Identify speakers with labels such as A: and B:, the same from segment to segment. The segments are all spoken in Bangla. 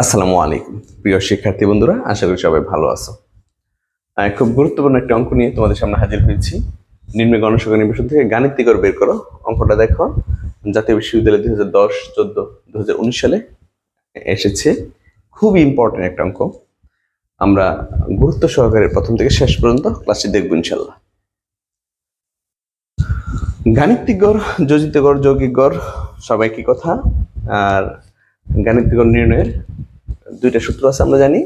A: আসসালামু আলাইকুম প্রিয় শিক্ষার্থী বন্ধুরা, আশা করি সবাই ভালো আছো। খুব গুরুত্বপূর্ণ একটা অঙ্ক নিয়ে তোমাদের সামনে হাজির হয়েছি। নিম্ন গণসংখ্যা নির্বাচন থেকে গাণিতিক গড় বের করো। অঙ্কটা দেখো, জাতীয় বিশ্ববিদ্যালয় 2010, 14, 2019 সালে এসেছে। খুবই ইম্পর্টেন্ট একটা অঙ্ক। আমরা গুরুত্ব সহকারে প্রথম থেকে শেষ পর্যন্ত ক্লাসটি দেখব ইনশাল্লাহ। গাণিতিক গড়, যোজিত গড়, যৌগিক গড় সবাই কি কথা। আর গাণিতিক গড় নির্ণয়ের দুইটা সূত্র আছে আমরা জানি।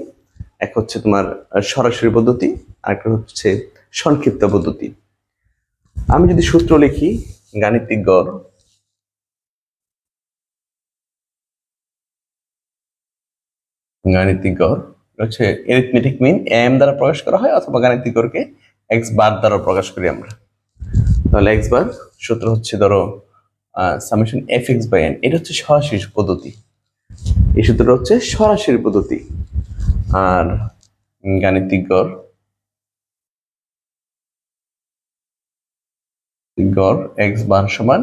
A: এক হচ্ছে তোমার সরাসরি পদ্ধতি, আর একটা হচ্ছে সংক্ষিপ্ত পদ্ধতি। আমি যদি সূত্র লিখি, গাণিতিক গড় হচ্ছে অ্যারিথমেটিক মিন এম দ্বারা প্রকাশ করা হয়, অথবা গাণিতিক গড়কে এক্স বার দ্বারা প্রকাশ করি আমরা। তাহলে এক্স বার সূত্র হচ্ছে ধরো summation F x by n. এটা হচ্ছে সরাসরি পদ্ধতি, এই সূত্রটা হচ্ছে সরাসরি পদ্ধতি। আর গাণিতিক গড় এক্স বার সমান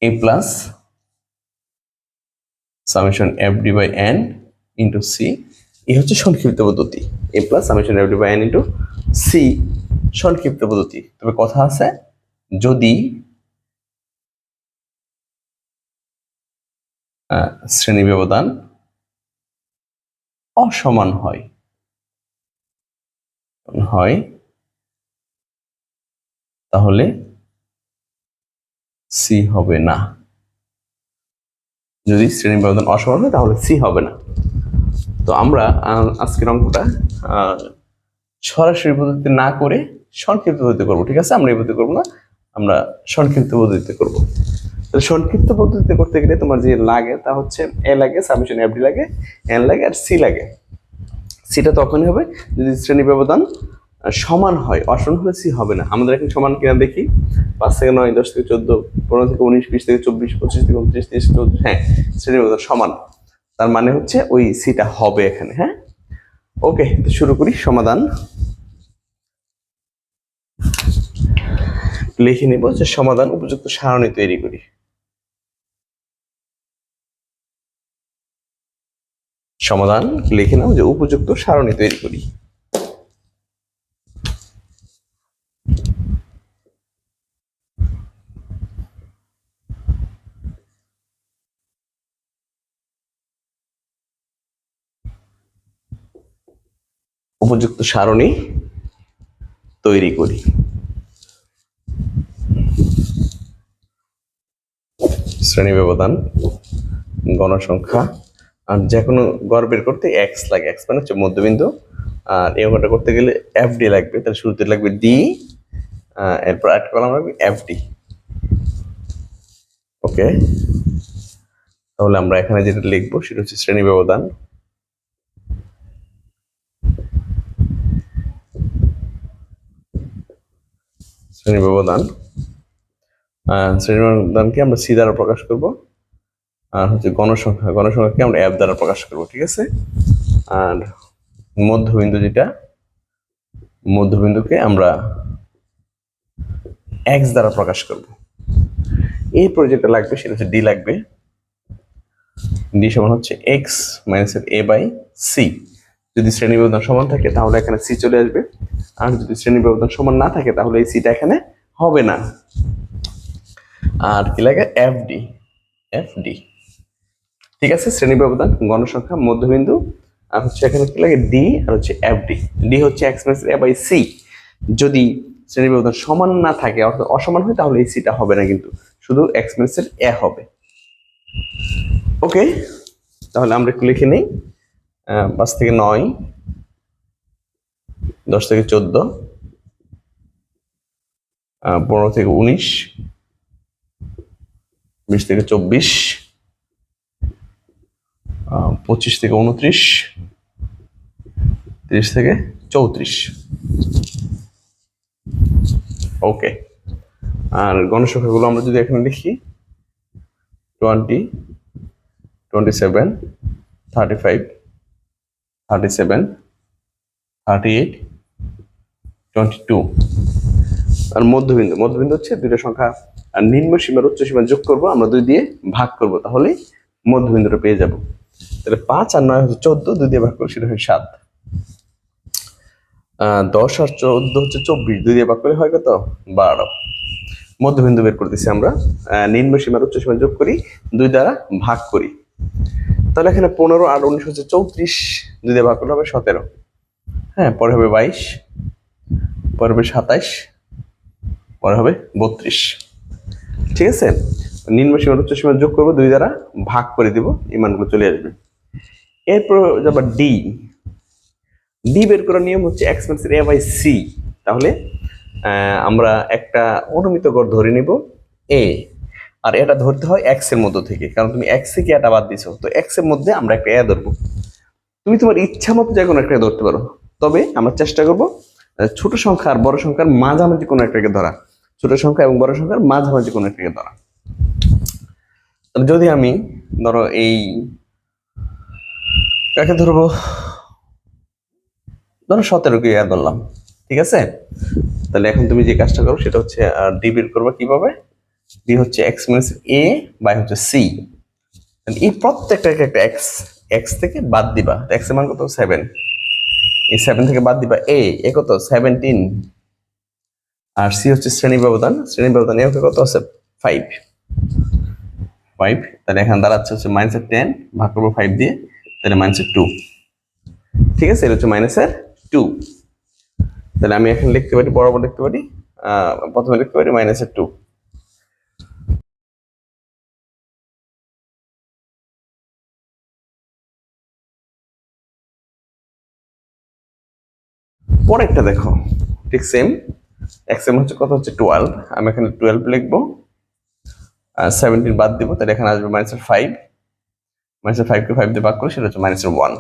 A: A plus summation f d by n into C. এই হচ্ছে সংক্ষিপ্ত পদ্ধতি, A plus summation f d by n into C, সংক্ষিপ্ত পদ্ধতি। তবে কথা আছে, যদি শ্রেণী ব্যবধান অসমান হয় তাহলে সি হবে না। যদি শ্রেণী ব্যবধান অসমান হয় তাহলে সি হবে না। তো আমরা আজকের অঙ্কটা সরাসরি পদ্ধতিতে না করে সংক্ষিপ্ত পদ্ধতিতে করবো। ঠিক আছে, আমরা এই পদ্ধতি করবো না, আমরা সংক্ষিপ্ত পদ্ধতিতে করবো। সংক্ষিপ্ত পদ্ধতিতে করতে গেলে তোমার যে লাগে তা হচ্ছে এ লাগে, সামেশন এফ ডি লাগে, এন লাগে, আর সি লাগে। সিটা তখনই হবে যদি শ্রেণী ব্যবধান সমান হয়, অসমান হলে সি হবে না। আমাদের এখন সমান কিনা দেখি। 5 থেকে 9, 10 থেকে 14, 15 থেকে 19, 20 থেকে 24, 25 থেকে 29, 30 থেকে 34, হ্যাঁ শ্রেণী ব্যবধান সমান। তার মানে হচ্ছে ওই সিটা হবে এখানে। হ্যাঁ, ওকে, তো শুরু করি সমাধান। লিখে নিব যে সমাধান উপযুক্ত সারণী তৈরি করি। সমাধান লিখে নাও যে উপযুক্ত সারণী তৈরি করি। উপযুক্ত সারণী তৈরি করি। শ্রেণী ব্যবধান, গণসংখ্যা, আর যে কোনো গড় বের করতে এক্স লাগে, এক্স মানে হচ্ছে মধ্যবিন্দু। আর এই অঙ্কটা করতে গেলে এফ ডি লাগবে, তাহলে শুরুতে লাগবে ডি, এরপর একটা কলাম লাগবে এফ ডি। ওকে, তাহলে আমরা এখানে যেটা লিখবো সেটা হচ্ছে শ্রেণী ব্যবধান, শ্রেণী ব্যবধানকে আমরা সি দ্বারা প্রকাশ করব। আর হচ্ছে গণসংখ্যাকে আমরা এফ দ্বারা প্রকাশ করব। ঠিক আছে, আর মধ্যবিন্দুকে আমরা এক্স দ্বারা প্রকাশ করব। এরপরে যেটা লাগবে সেটা হচ্ছে ডি লাগবে। ডি সমান হচ্ছে x minus A by C. যদি শ্রেণী ব্যবধান সমান থাকে তাহলে এখানে সি চলে আসবে, আর যদি শ্রেণী ব্যবধান সমান না থাকে তাহলে এই সিটা এখানে হবে না। আর কি লাগে, এফ ডি। ঠিক আছে, শ্রেণী ব্যবধান, গণসংখ্যা, মধ্যবিন্দু, আর হচ্ছে এখানে কি লাগে ডি, আর হচ্ছে এফ ডি। ডি হচ্ছে x minus A by C. যদি শ্রেণী ব্যবধান সমান না থাকে, অর্থাৎ অসমান হয়, তাহলে এই সিটা হবে না, কিন্তু শুধু এক্স মাইনাস এ হবে। ওকে, তাহলে আমরা একটু লিখে নেই। 5 থেকে 9, 10 থেকে 14, 15 থেকে 19, 20 থেকে 24, 25 থেকে 29, 30 থেকে 34। ওকে, আর গণসংখ্যাগুলো আমরা যদি এখানে লিখি 20, 27, 35, 37, 38, 22। আর মধ্যবিন্দু হচ্ছে দুইটা সংখ্যা আর নিম্ন সীমার উচ্চ সীমা যোগ করব, আমরা 2 দিয়ে ভাগ করব, তাহলে মধ্যবিন্দুটা পেয়ে যাব। তাহলে 5 আর 9 হচ্ছে 14, 2 দিয়ে ভাগ করলে সেটা হয় 7। 10 আর 14 হচ্ছে 24, 2 দিয়ে ভাগ করলে হয় কত? 12। মধ্যবিন্দু বের করতেছি আমরা, নিম্ন সীমার উচ্চ সীমা যোগ করি, 2 দ্বারা ভাগ করি। তাহলে এখানে 15 আর 19 হচ্ছে 34, 2 দিয়ে ভাগ করলে হবে 17। হ্যাঁ, পরে হবে 22, পরে হবে 27, পরে হবে 32। ঠিক আছে, নিম্ন সীমার উচ্চ সীমা যোগ করবো, 2 দ্বারা ভাগ করে দিব, এই মানগুলো চলে আসবে। এরপর যাবা ডি। ডি বের করার নিয়ম হচ্ছে x minus a by c। তাহলে আমরা একটা অনুমিত গড় ধরে নিব a, আর এটা ধরতে হয় x এর মধ্য থেকে, কারণ তুমি x থেকে এটা বাদ দিছো, তো x এর মধ্যে আমরা একটা a ধরবো। তুমি তোমার ইচ্ছা মতো যে কোনো একটা ধরতে পারো, তবে আমরা চেষ্টা করব ছোট সংখ্যা আর বড় সংখ্যার মাঝামাঝি কোনো একটাকে ধরা, ছোট সংখ্যা এবং বড় সংখ্যার মাঝামাঝি কোনো একটাকে ধরা। যদি আমি ধরো এই কাকে ধরবো, ধরো 17কে ধরলাম, ঠিক আছে। তাহলে এখন তুমি যে কাজটা করো সেটা হচ্ছে ডি বের করবা কিভাবে। ডি হচ্ছে x মাইনাস a বাই হচ্ছে c। এই প্রত্যেকটা একটা x থেকে বাদ দিবা, x এর মান কত? 7। এই 7 থেকে বাদ দিবা a কত? 17। আর c হচ্ছে শ্রেণী ব্যবধান, শ্রেণী ব্যবধান a কত আছে? 5। তাহলে এখানে দাঁড়াচ্ছে হচ্ছে -10 ভাগ করবো 5 দিয়ে, তাহলে -2। ঠিক আছে, এটা হচ্ছে -2। তাহলে আমি এখন লিখতে পারি, বরাবর লিখতে পারি, প্রথমে লিখতে পারি -2। পরেরটা দেখো, ঠিক সেম। x এর হচ্ছে কত? হচ্ছে 12। আমি এখানে 12 লিখবো, 17 বাদ দিব, তাহলে এখানে আসবে -5। -5 কে 5 দিয়ে ভাগ করলে সেটা হচ্ছে -1।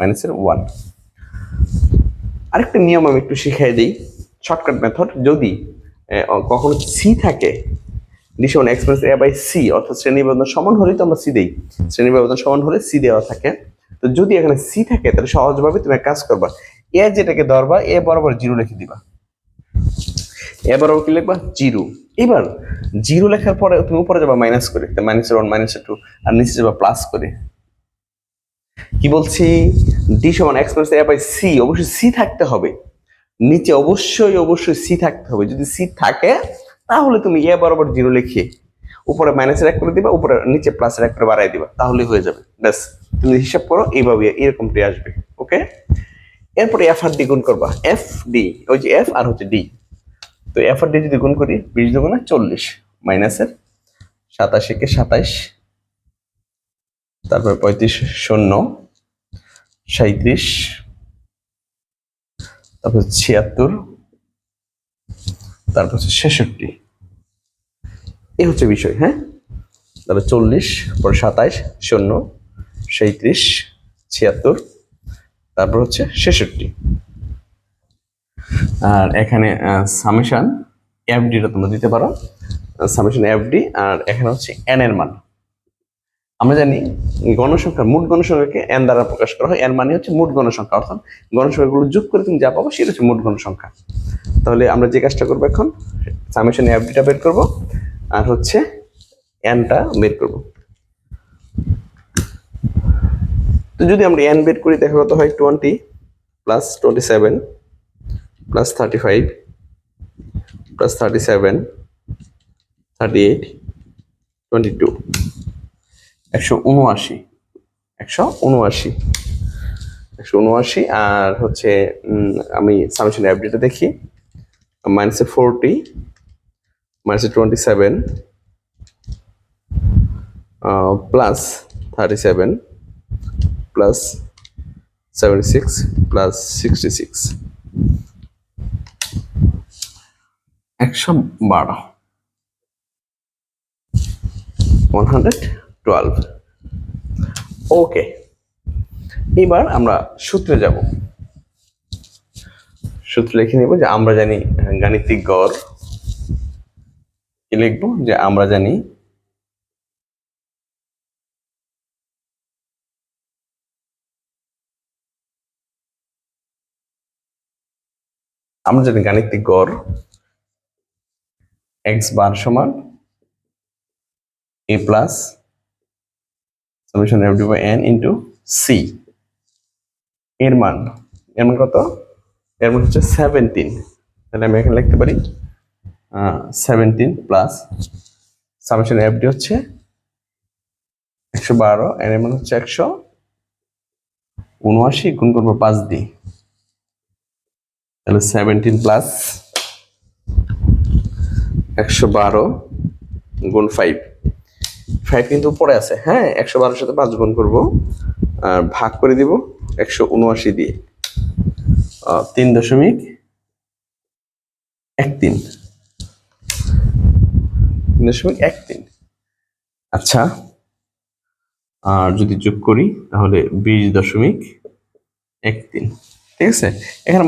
A: -1। আরেকটা নিয়ম আমি একটু শিখাই দিই, শর্টকাট মেথড। যদি কখনো সি থাকে, ডিসমান x minus a by c, অর্থাৎ শ্রেণী ব্যবধান সমান হলেই তো আমরা সি দেই, শ্রেণী ব্যবধান সমান হলে সি দেওয়া থাকে। তো যদি এখানে সি থাকে তাহলে সহজভাবে তুমি এক কাজ করবা, এ যেটাকে ধরবা এ বরাবর 0 লিখে দিবা, এ বরাবর কি লিখবা? 0। এবার 0 লেখার পরে তুমি উপরে যাবা মাইনাস করে, -1 -2, আর নিচে যাবা প্লাস করে। কি বলছি? ডি সমান x minus a by c, অবশ্যই সি থাকতে হবে নিচে, অবশ্যই সি থাকতে হবে। যদি সি থাকে তাহলে তুমি এ বরাবর 0 লিখে উপরে মাইনাসের 1 করে দিবা, উপরে নিচে প্লাসের 1 করে বাড়াই দিবা, তাহলে হয়ে যাবে। ব্যাস, তুমি হিসাব করো, এইভাবে এরকমটি আসবে। ওকে, এরপরে এফ আর ডি গুণ করবা, এফ ডি, ওই যে এফ আর হচ্ছে ডি। তো এফ আর ডি যদি গুণ করি, 20 দুগুণে 40, মাইনাসের 87 কে 27, তারপর 35 শূন্য 37, তারপর 76, তারপর হচ্ছে 66। এই হচ্ছে বিষয়। হ্যাঁ, তারপর 40, পরে 27 শূন্য 37, 76, তারপর হচ্ছে 66। আর এখানে সামেশন এফডিটা তোমরা দিতে পারো, সামেশন এফডি। আর এখানে হচ্ছে এন এর মান। আমরা জানি গণসংখ্যা, মোট গণসংখ্যাকে এন দ্বারা প্রকাশ করা হয়। এন মানে হচ্ছে মোট গণসংখ্যা, অর্থাৎ গণসংখ্যাগুলো যোগ করে তুমি যা পাবো সেটা হচ্ছে মোট গণসংখ্যা। তাহলে আমরা যে কাজটা করবো এখন, সামেশন এফডিটা বের করব, আর হচ্ছে এনটা বের করব। তো যদি আমরা এন বের করি, দেখা কত হয়? 20 প্লাস 27 প্লাস 35 প্লাস 37 38 22, 179। আর হচ্ছে আমি সামেশন এফডিটা দেখি, -40 -27 প্লাস 37 প্লাস 76 প্লাস 66, 112, 112। ওকে, এবার আমরা সূত্রে যাব। সূত্র লিখে নেব যে আমরা জানি গাণিতিক গড়, কি লিখবো? যে আমরা জানি গাণিতিক গড় x বার সমান a plus summation f D by n into C এর মান কত? এর মান হচ্ছে 17। তাহলে আমি এখানে লিখতে পারি 17 প্লাস সামেশন এফ ডি হচ্ছে 112, এর মান হচ্ছে 179 গুণ করবো 5 দিয়ে, তাহলে 17 প্লাস 112 গুণ 5, 5 কিন্তু উপরে আছে, হ্যাঁ 112 সাথে 5 গুণ করবো আর ভাগ করে দিব 179 দিয়ে, 3.13, 3.13। আচ্ছা, আর যদি যোগ করি তাহলে 20.13, ঠিক আছে। এখানে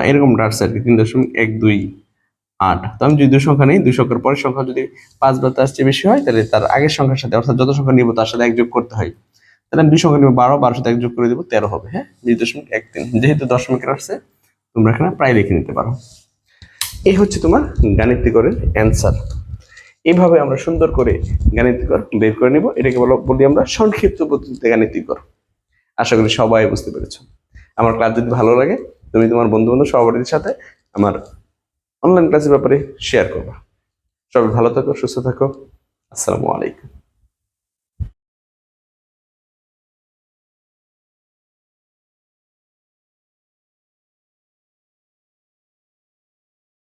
A: এরকম আসছে আর কি 3.128। তো আমি যদি দুই সংখ্যা নিই, দুই সংখ্যার পরের সংখ্যা যদি 5 বা তার চেয়ে বেশি হয় তাহলে তার আগের সংখ্যার সাথে, অর্থাৎ যত সংখ্যা নিব তার সাথে 1 যোগ করতে হয়। তাহলে আমি দুই সংখ্যা নিব 12, 12 সাথে 1 যোগ করে দেবো 13 হবে, হ্যাঁ 20.13। যেহেতু দশমিকের আসছে তোমরা এখানে প্রায় লিখে নিতে পারো। এই হচ্ছে তোমার গাণিতিকরের অ্যান্সার। এইভাবে আমরা সুন্দর করে গাণিতিকর বের করে নিব। এটাকে বলি আমরা সংক্ষিপ্ত পদ্ধতিতে গাণিতিকর। আশা করি সবাই বুঝতে পেরেছো। আমার ক্লাস যদি ভালো লাগে তুমি তোমার বন্ধু বান্ধব সহপাঠীদের সাথে আমার অনলাইন ক্লাসের ব্যাপারে শেয়ার করবা। সবাই ভালো থাকো, সুস্থ থাকো। আসসালামু আলাইকুম।